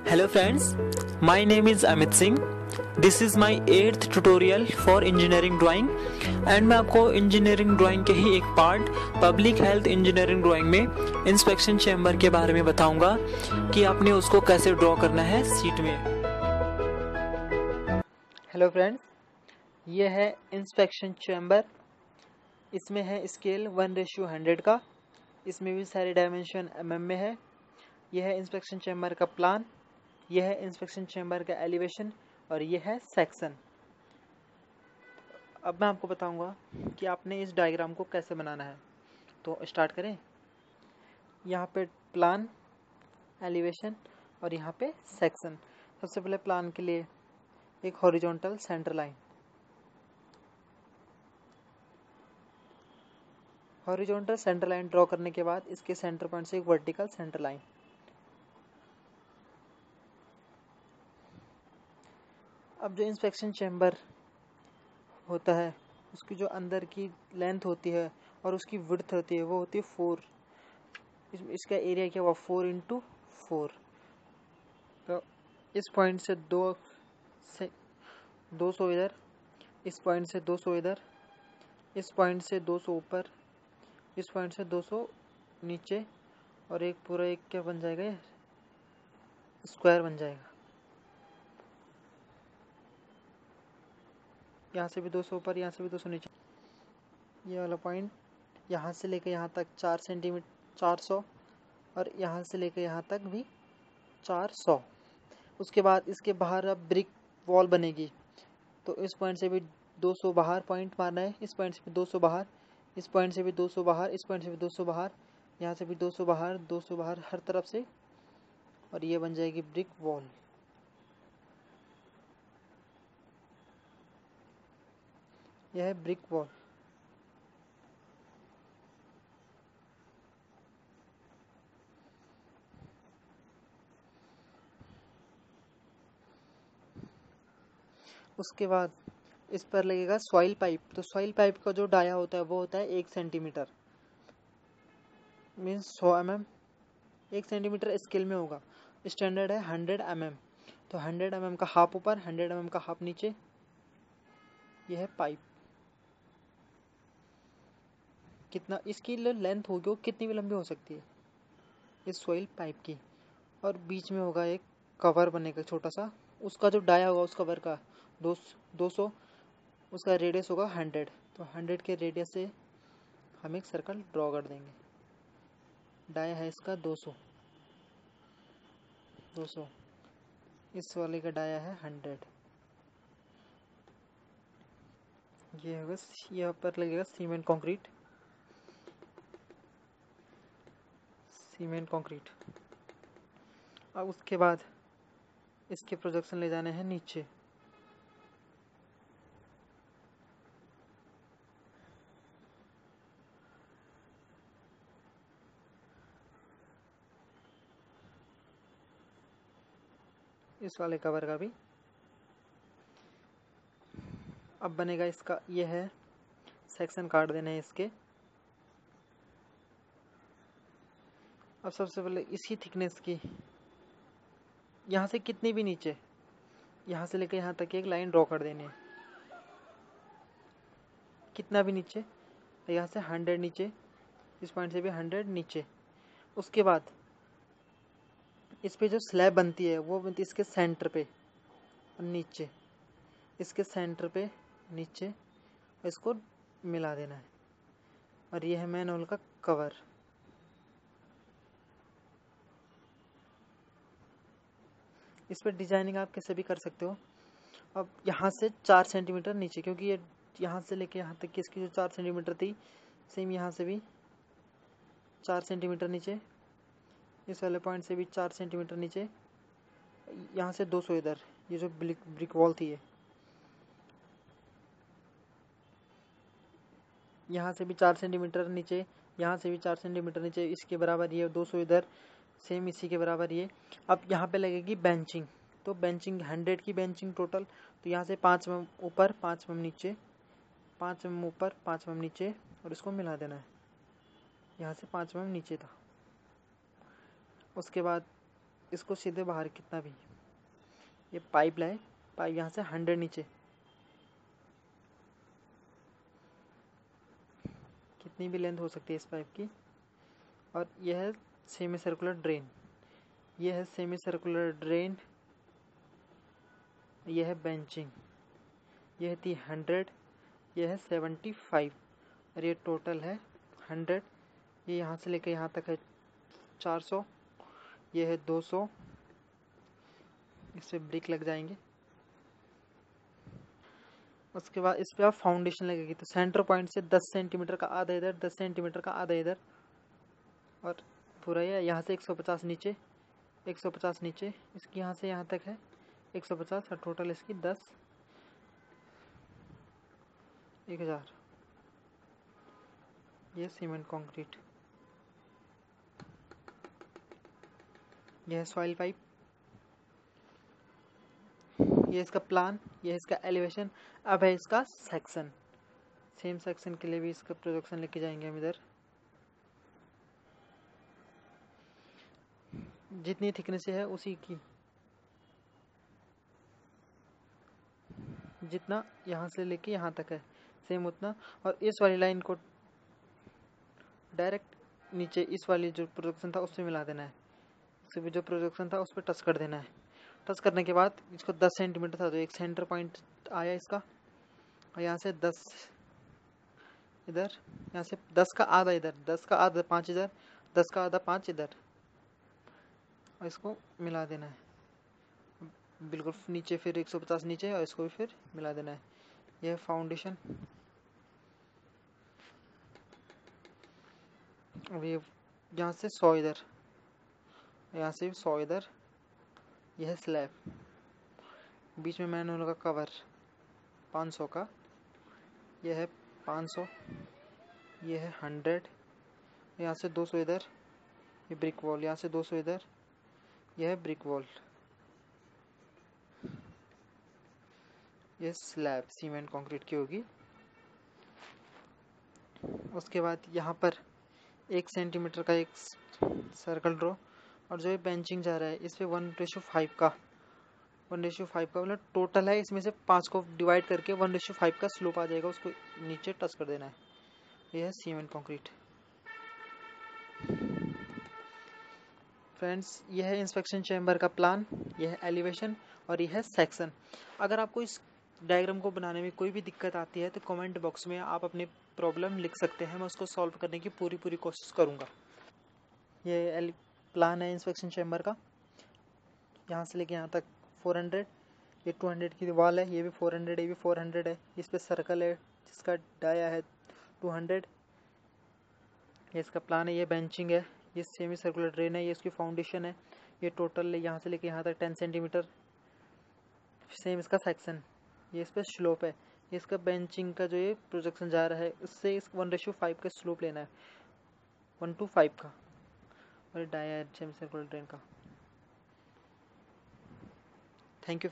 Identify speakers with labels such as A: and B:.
A: Hello friends, my name is Amit Singh. This is my 8th tutorial for engineering drawing and मैं आपको engineering drawing के ही एक part public health engineering drawing में inspection chamber के बारे में बताऊंगा कि आपने उसको कैसे ड्रॉ करना है सीट में। हेलो फ्रेंड्स, ये है इंस्पेक्शन चैम्बर। इसमें है स्केल 1:100 का। इसमें भी सारे डायमेंशन mm में है। यह है इंस्पेक्शन चैम्बर का प्लान, यह है इंस्पेक्शन चैम्बर का एलिवेशन और यह है सेक्शन। अब मैं आपको बताऊंगा कि आपने इस डायग्राम को कैसे बनाना है। तो स्टार्ट करें। यहाँ पे प्लान, एलिवेशन और यहाँ पे सेक्शन। सबसे पहले प्लान के लिए एक horizontal centre line. Horizontal centre line draw करने के बाद इसके सेंटर पॉइंट से एक वर्टिकल सेंटर लाइन। अब जो इंस्पेक्शन चैम्बर होता है उसकी जो अंदर की लेंथ होती है और उसकी विड्थ होती है वो होती है 4। इसका एरिया क्या हुआ 4x4। तो इस पॉइंट से 200 इधर, इस पॉइंट से 200 इधर, इस पॉइंट से 200 ऊपर, इस पॉइंट से 200 नीचे और एक पूरा एक क्या बन जाएगा, ये स्क्वायर बन जाएगा। यहाँ से भी 200 ऊपर, यहाँ से भी 200 नीचे। ये वाला पॉइंट यहाँ से लेकर यहाँ तक 4 सेंटीमीटर 400 और यहाँ से लेकर यहाँ तक भी 400। उसके बाद इसके बाहर अब ब्रिक वॉल बनेगी। तो इस पॉइंट से भी 200 बाहर पॉइंट मारना है, इस पॉइंट से भी 200 बाहर, इस पॉइंट से भी 200 बाहर, इस पॉइंट से भी 200 बाहर, यहाँ से भी 200 बाहर, 200 बाहर हर तरफ से, और ये बन जाएगी ब्रिक वॉल। यह है ब्रिक वॉल। उसके बाद इस पर लगेगा सॉइल पाइप। तो सॉइल पाइप का जो डाया होता है वो होता है 1 centimetre, means 100 mm। 1 centimetre scale में होगा। स्टैंडर्ड है 100 mm। तो 100 mm का हाफ ऊपर, 100 mm का हाफ नीचे। यह है पाइप। कितना इसकी लेंथ होगी, वो कितनी भी लंबी हो सकती है इस सॉइल पाइप की। और बीच में होगा एक कवर बनेगा छोटा सा। उसका जो डाया होगा उस कवर का 200, उसका रेडियस होगा 100। तो 100 के रेडियस से हम एक सर्कल ड्रॉ कर देंगे। डाया है इसका 200, इस वाले का डाया है 100। ये होगा, यहाँ पर लगेगा सीमेंट कंक्रीट। अब उसके बाद इसके प्रोजेक्शन ले जाने हैं नीचे। इस वाले कवर का भी अब बनेगा इसका, ये है सेक्शन काट देने हैं इसके। अब सबसे पहले इसकी थिकनेस की यहाँ से कितनी भी नीचे, यहाँ से लेकर यहाँ तक एक लाइन ड्रॉ कर देनी है। कितना भी नीचे, यहाँ से 100 नीचे, इस पॉइंट से भी 100 नीचे। उसके बाद इस पे जो स्लैब बनती है वो बनती है इसके सेंटर पे और नीचे, इसके सेंटर पे नीचे इसको मिला देना है। और ये है मैनहोल का कवर। इस पर डिजाइनिंग आप कैसे भी कर सकते हो। अब यहाँ से 4 सेंटीमीटर नीचे, क्योंकि ये यहाँ से लेके यहाँ तक की इसकी जो 4 सेंटीमीटर थी, सेम यहाँ से भी 4 सेंटीमीटर नीचे, इस वाले पॉइंट से भी 4 सेंटीमीटर नीचे, यहाँ से 200 इधर। ये जो ब्रिक वॉल थी ये, यहाँ से भी 4 सेंटीमीटर नीचे, यहाँ से भी 4 सेंटीमीटर नीचे, इसके बराबर ये 200 इधर, सेम इसी के बराबर ये। अब यहाँ पे लगेगी बेंचिंग। तो बेंचिंग 100 की बेंचिंग टोटल। तो यहाँ से 5 mm ऊपर, 5 mm नीचे, 5 mm ऊपर, 5 mm नीचे, और इसको मिला देना है। यहाँ से 5 mm नीचे था। उसके बाद इसको सीधे बाहर कितना भी, ये पाइप लाए, पाइप यहाँ से 100 नीचे, कितनी भी लेंथ हो सकती है इस पाइप की। और यह है सेमी सर्कुलर ड्रेन, यह है सेमी सर्कुलर ड्रेन, यह है बेंचिंग, यह थी 100, यह है 75 और ये टोटल है 100। ये यहाँ से लेकर यहाँ तक है 400, ये है 200, इस पर ब्रिक लग जाएंगे। उसके बाद इस पर आप फाउंडेशन लगेगी, तो सेंटर पॉइंट से 10 सेंटीमीटर का आधा इधर, 10 सेंटीमीटर का आधा इधर, और पूरा ये यहाँ से 150 नीचे, 150 नीचे, इसकी यहाँ से यहाँ तक है 150 और टोटल इसकी 10, 1000। ये सीमेंट कंक्रीट, यह है सॉइल पाइप, ये इसका प्लान, ये इसका एलिवेशन। अब है इसका सेक्शन, सेम सेक्शन के लिए भी इसका प्रोजेक्शन लेके जाएंगे हम इधर। जितनी थिकनेस है उसी की, जितना यहाँ से लेके यहाँ तक है सेम उतना, और इस वाली लाइन को डायरेक्ट नीचे इस वाली जो प्रोजेक्शन था उससे मिला देना है, इससे भी जो प्रोजेक्शन था उस पर टच कर देना है। टच करने के बाद इसको 10 सेंटीमीटर था तो एक सेंटर पॉइंट आया इसका, और यहाँ से 10 इधर, यहाँ से 10 का आधा इधर, 10 का आधा 5 इधर, 10 का आधा 5 इधर, और इसको मिला देना है बिल्कुल नीचे, फिर 150 नीचे और इसको भी फिर मिला देना है। यह फाउंडेशन। अब ये यहाँ से 100 इधर, यहाँ से 100 इधर, यह स्लैब, बीच में मैनुअल का कवर 500 का, यह है 500, यह है 100, यहाँ से 200 इधर, ये ब्रिक वॉल, यहाँ से 200 इधर, यह है ब्रिक वॉल, यह स्लैब सीमेंट कंक्रीट की होगी। उसके बाद यहाँ पर 1 सेंटीमीटर का एक सर्कल ड्रॉ, और जो ये बेंचिंग जा रहा है इस पर 1:5 का, 1:5 का मतलब टोटल है, इसमें से 5 को डिवाइड करके 1:5 का स्लोप आ जाएगा, उसको नीचे टच कर देना है। यह है सीमेंट कंक्रीट। फ्रेंड्स, यह है इंस्पेक्शन चैम्बर का प्लान, यह है एलिवेशन और यह है सेक्शन। अगर आपको इस डायग्राम को बनाने में कोई भी दिक्कत आती है तो कमेंट बॉक्स में आप अपनी प्रॉब्लम लिख सकते हैं, मैं उसको सॉल्व करने की पूरी कोशिश करूँगा। ये प्लान है इंस्पेक्शन चैम्बर का, यहाँ से लेके यहाँ तक 400, ये 200 की वॉल है, ये भी 400, ये भी 400 है, इस पे सर्कल है जिसका डाया है 200। ये इसका प्लान है, ये बेंचिंग है, ये सेमी सर्कुलर ड्रेन है, ये इसकी फाउंडेशन है, ये टोटल है यहाँ से लेके यहाँ तक 10 सेंटीमीटर, सेम इसका सेक्शन, ये इस पर स्लोप है, ये इसका बेंचिंग का जो ये प्रोजेक्शन जा रहा है उससे इस 1:5 का स्लोप लेना है, 1:5 का, और डाया है सेमी सर्कुलर ड्रेन का। Thank you.